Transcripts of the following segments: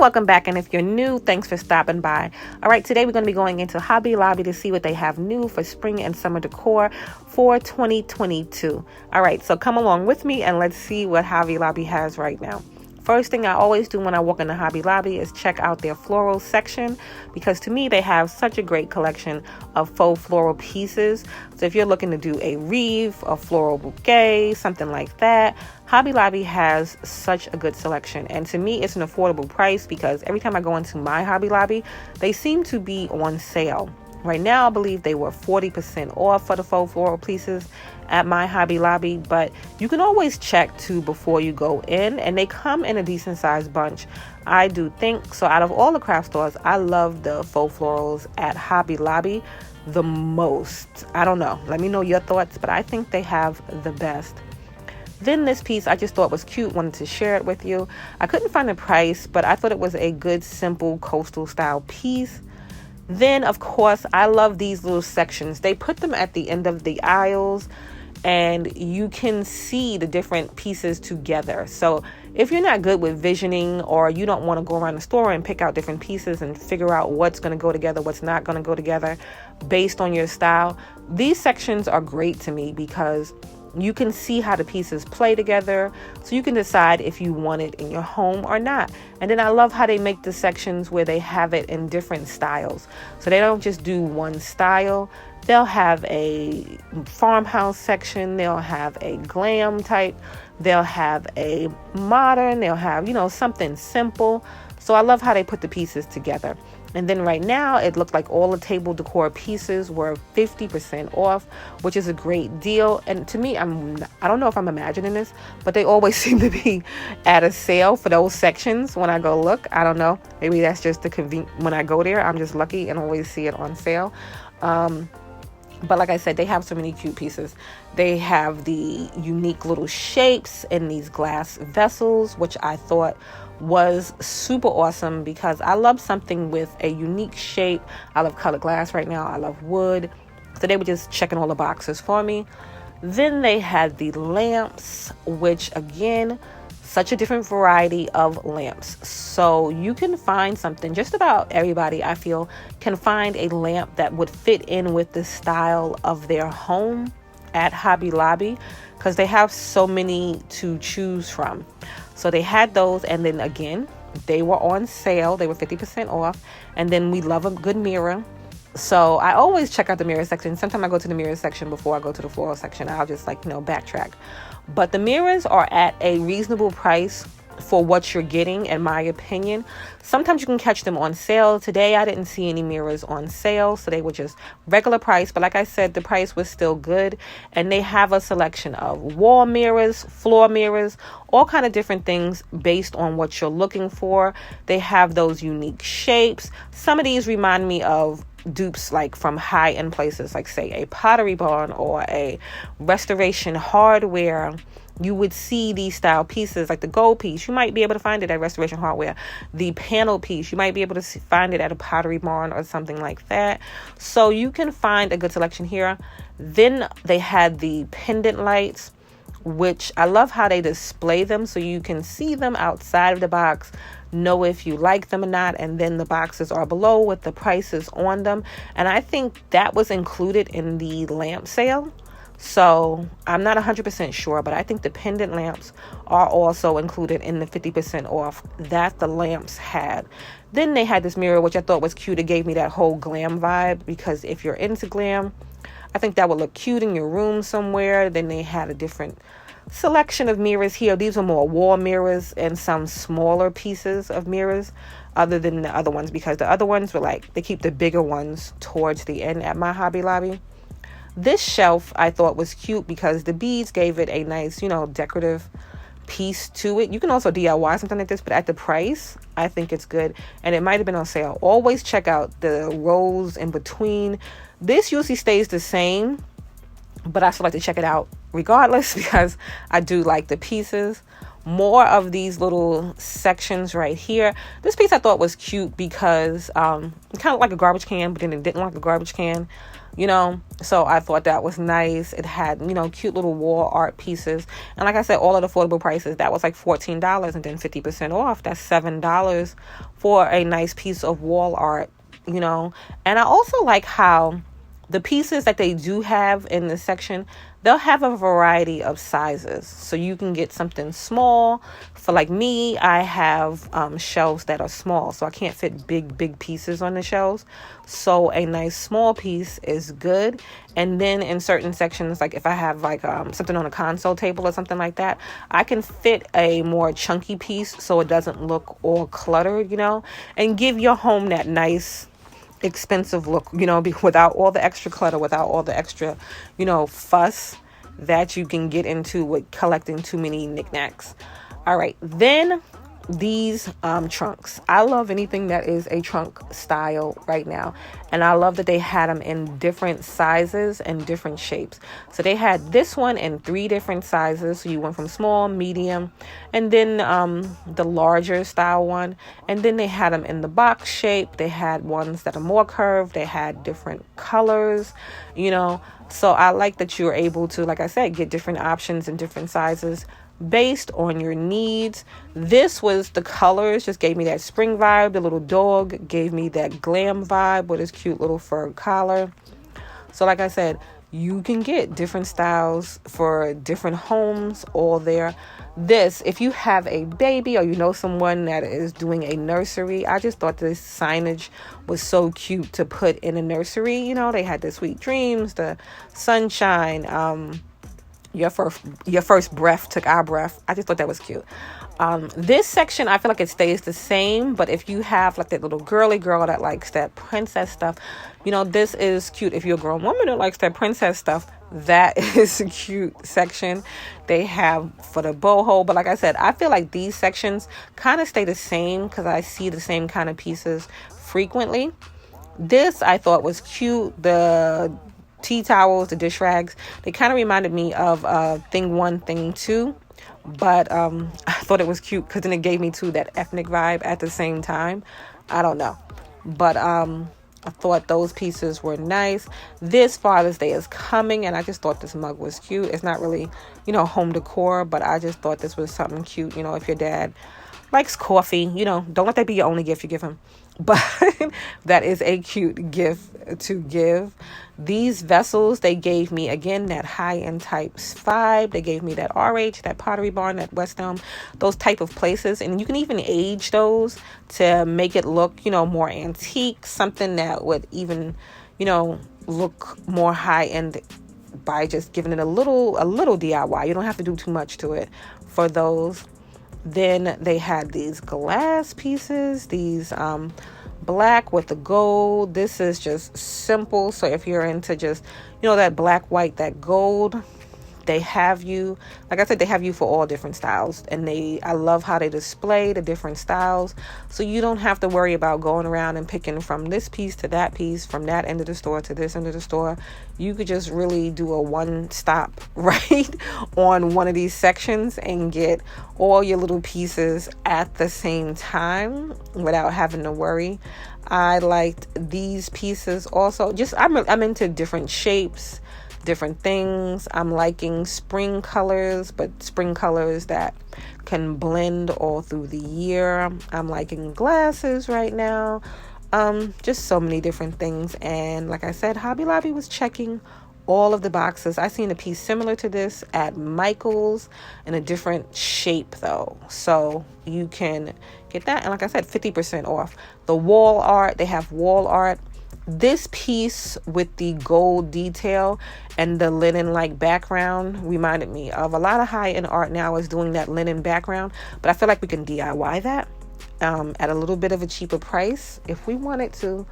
welcome back, and if you're new, thanks for stopping by. All right, today we're going to be going into Hobby Lobby to see what they have new for spring and summer decor for 2022. All right, so come along with me and let's see what Hobby Lobby has right now. First thing I always do when I walk into Hobby Lobby is check out their floral section, because to me they have such a great collection of faux floral pieces. So if you're looking to do a wreath, a floral bouquet, something like that, Hobby Lobby has such a good selection. And to me it's an affordable price, because every time I go into my Hobby Lobby, they seem to be on sale. Right now, I believe they were 40% off for the faux floral pieces at my Hobby Lobby, but you can always check too before you go in, and they come in a decent sized bunch, I do think. So out of all the craft stores, I love the faux florals at Hobby Lobby the most. I don't know. Let me know your thoughts, but I think they have the best. Then this piece I just thought was cute, wanted to share it with you. I couldn't find the price, but I thought it was a good, simple coastal style piece. Then, of course, I love these little sections. They put them at the end of the aisles, and you can see the different pieces together. So if you're not good with visioning, or you don't want to go around the store and pick out different pieces and figure out what's going to go together, what's not going to go together based on your style, these sections are great to me, because you can see how the pieces play together, so you can decide if you want it in your home or not. And then I love how they make the sections where they have it in different styles. So they don't just do one style. They'll have a farmhouse section, they'll have a glam type, they'll have a modern, they'll have, something simple. So I love how they put the pieces together. And then right now, it looked like all the table decor pieces were 50% off, which is a great deal. And to me, I don't know if I'm imagining this, but they always seem to be at a sale for those sections when I go look. I don't know. Maybe that's just the when I go there, I'm just lucky and always see it on sale. But like I said, they have so many cute pieces. They have the unique little shapes in these glass vessels, which I thought was super awesome, because I love something with a unique shape. I love colored glass right now. I love wood. So they were just checking all the boxes for me. Then they had the lamps, which again, such a different variety of lamps. So you can find something, just about everybody I feel can find a lamp that would fit in with the style of their home at Hobby Lobby, because they have so many to choose from. So they had those, and then again, they were on sale. They were 50% off. And then we love a good mirror. So I always check out the mirror section. Sometimes I go to the mirror section before I go to the floral section. I'll just backtrack. But the mirrors are at a reasonable price for what you're getting, in my opinion. Sometimes you can catch them on sale. Today I didn't see any mirrors on sale, so they were just regular price. But like I said, the price was still good. And they have a selection of wall mirrors, floor mirrors, all kind of different things based on what you're looking for. They have those unique shapes. Some of these remind me of dupes like from high-end places, like say a Pottery Barn or a Restoration Hardware. You would see these style pieces, like the gold piece. You might be able to find it at Restoration Hardware. The panel piece, you might be able to find it at a Pottery Barn or something like that. So you can find a good selection here. Then they had the pendant lights, which I love how they display them, so you can see them outside of the box, know if you like them or not, and then the boxes are below with the prices on them. And I think that was included in the lamp sale. So I'm not 100% sure, but I think the pendant lamps are also included in the 50% off that the lamps had. Then they had this mirror, which I thought was cute. It gave me that whole glam vibe, because if you're into glam, I think that would look cute in your room somewhere. Then they had a different selection of mirrors here. These are more wall mirrors and some smaller pieces of mirrors other than the other ones, because the other ones were like, they keep the bigger ones towards the end at my Hobby Lobby. This shelf I thought was cute, because the beads gave it a nice, decorative piece to it. You can also DIY something like this, but at the price, I think it's good. And it might have been on sale. Always check out the rows in between. This usually stays the same, but I still like to check it out regardless, because I do like the pieces. More of these little sections right here. This piece I thought was cute, because kind of like a garbage can, but then it didn't like a garbage can. So I thought that was nice. It had, cute little wall art pieces. And like I said, all at affordable prices. That was like $14 and then 50% off. That's $7 for a nice piece of wall art, And I also like how the pieces that they do have in this section, they'll have a variety of sizes. So you can get something small. For like me, I have shelves that are small, so I can't fit big pieces on the shelves. So a nice small piece is good. And then in certain sections, like if I have like something on a console table or something like that, I can fit a more chunky piece so it doesn't look all cluttered, and give your home that nice expensive look, without all the extra clutter, without all the extra, fuss that you can get into with collecting too many knickknacks. All right, then these trunks. I love anything that is a trunk style right now, and I love that they had them in different sizes and different shapes. So they had this one in 3 different sizes. So you went from small, medium, and then the larger style one, and then they had them in the box shape. They had ones that are more curved. They had different colors, so I like that you're able to, like I said, get different options and different sizes based on your needs. This was the colors, just gave me that spring vibe. The little dog gave me that glam vibe with his cute little fur collar. So like I said, you can get different styles for different homes all there. This, if you have a baby or someone that is doing a nursery, I just thought this signage was so cute to put in a nursery. They had the sweet dreams, the sunshine, your first breath took our breath. I just thought that was cute. This section, I feel like it stays the same, but if you have like that little girly girl that likes that princess stuff, this is cute. If you're a grown woman that likes that princess stuff, that is a cute section they have for the boho. But like I said, I feel like these sections kind of stay the same because I see the same kind of pieces frequently. This I thought was cute. The tea towels, the dish rags, they kind of reminded me of thing 1, thing 2, but I thought it was cute because then it gave me too that ethnic vibe at the same time. I don't know, but I thought those pieces were nice. This Father's Day is coming, and I just thought this mug was cute. It's not really home decor, but I just thought this was something cute. If your dad likes coffee, don't let that be your only gift you give him. But that is a cute gift to give. These vessels, they gave me, again, that high-end types vibe. They gave me that RH, that Pottery Barn, that West Elm, those type of places. And you can even age those to make it look, more antique, something that would even, look more high-end by just giving it a little DIY. You don't have to do too much to it for those. Then they had these glass pieces, these black with the gold. This is just simple. So if you're into just, that black, white, that gold, they have you, like I said, they have you for all different styles. And I love how they display the different styles. So you don't have to worry about going around and picking from this piece to that piece, from that end of the store to this end of the store. You could just really do a one stop right on one of these sections and get all your little pieces at the same time without having to worry. I liked these pieces also. Just I'm into different shapes, different things. I'm liking spring colors, but spring colors that can blend all through the year. I'm liking glasses right now. Just so many different things. And like I said, Hobby Lobby was checking all of the boxes. I seen a piece similar to this at Michael's in a different shape though, so you can get that. And like I said, 50% off. The wall art, they have wall art. This piece with the gold detail and the linen like background reminded me of a lot of high-end art now is doing that linen background, but I feel like we can DIY that at a little bit of a cheaper price if we wanted to.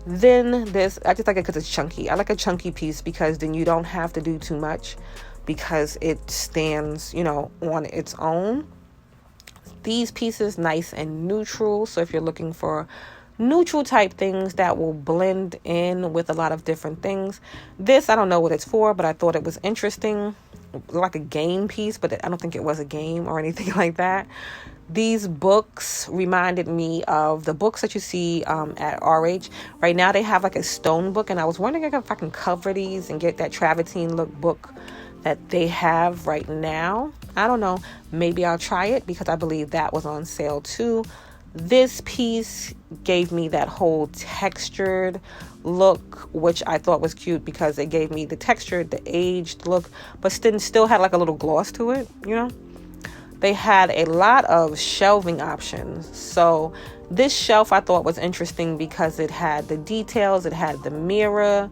Then this, I just like it because it's chunky. I like a chunky piece because then you don't have to do too much because it stands, on its own. These pieces, nice and neutral. So if you're looking for neutral type things that will blend in with a lot of different things. This, I don't know what it's for, but I thought it was interesting. like a game piece, but I don't think it was a game or anything like that. These books reminded me of the books that you see at RH. Right now they have like a stone book, and I was wondering if I can cover these and get that travertine look book that they have right now. I don't know. Maybe I'll try it because I believe that was on sale too. This piece gave me that whole textured look, which I thought was cute because it gave me the textured, the aged look, but still had like a little gloss to it, you know? They had a lot of shelving options. So this shelf I thought was interesting because it had the details, it had the mirror,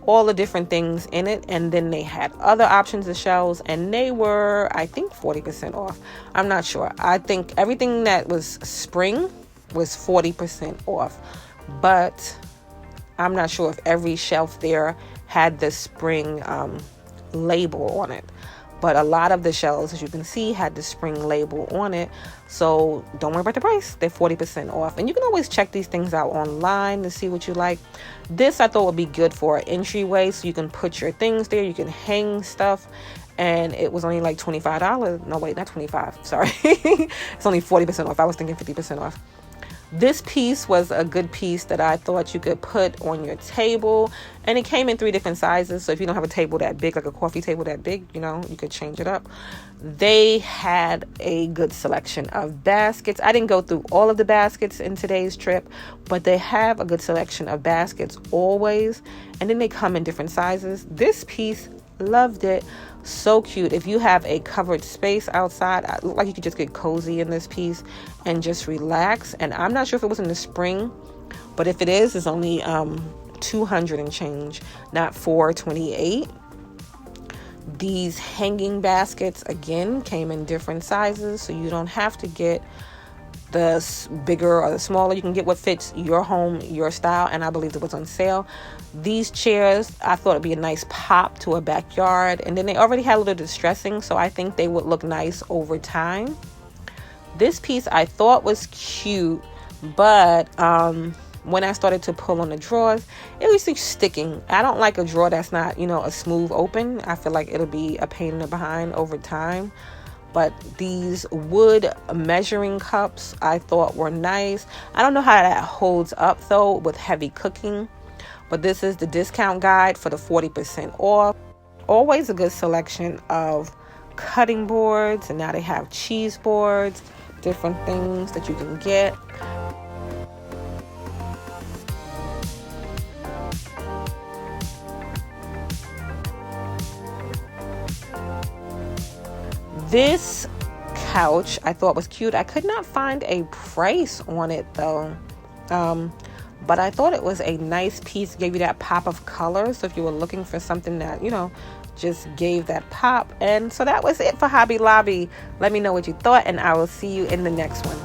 all the different things in it. And then they had other options of shelves, and they were, I think, 40% off. I'm not sure. I think everything that was spring was 40% off. But I'm not sure if every shelf there had the spring label on it. But a lot of the shelves, as you can see, had the spring label on it. So don't worry about the price. They're 40% off. And you can always check these things out online to see what you like. This I thought would be good for an entryway, so you can put your things there. You can hang stuff. And it was only like $25. No, wait, not 25. Sorry. It's only 40% off. I was thinking 50% off. This piece was a good piece that I thought you could put on your table, and it came in 3 different sizes. So if you don't have a table that big, like a coffee table that big, you know, you could change it up. They had a good selection of baskets. I didn't go through all of the baskets in today's trip, but they have a good selection of baskets always, and then they come in different sizes. This piece, loved it. So cute. If you have a covered space outside, I look like you could just get cozy in this piece and just relax. And I'm not sure if it was in the spring, but if it is, it's only $200 and change, not $428. These hanging baskets again came in different sizes, so you don't have to get the bigger or the smaller. You can get what fits your home, your style, and I believe it was on sale. These chairs, I thought it'd be a nice pop to a backyard, and then they already had a little distressing, so I think they would look nice over time. This piece I thought was cute, but when I started to pull on the drawers, it was just sticking. I don't like a drawer that's not, you know, a smooth open. I feel like it'll be a pain in the behind over time. But these wood measuring cups I thought were nice. I don't know how that holds up though with heavy cooking. But this is the discount guide for the 40% off. Always a good selection of cutting boards. And now they have cheese boards, different things that you can get. This couch I thought was cute. I could not find a price on it though. But I thought it was a nice piece, gave you that pop of color. So if you were looking for something that, you know, just gave that pop. And so that was it for Hobby Lobby. Let me know what you thought, and I will see you in the next one.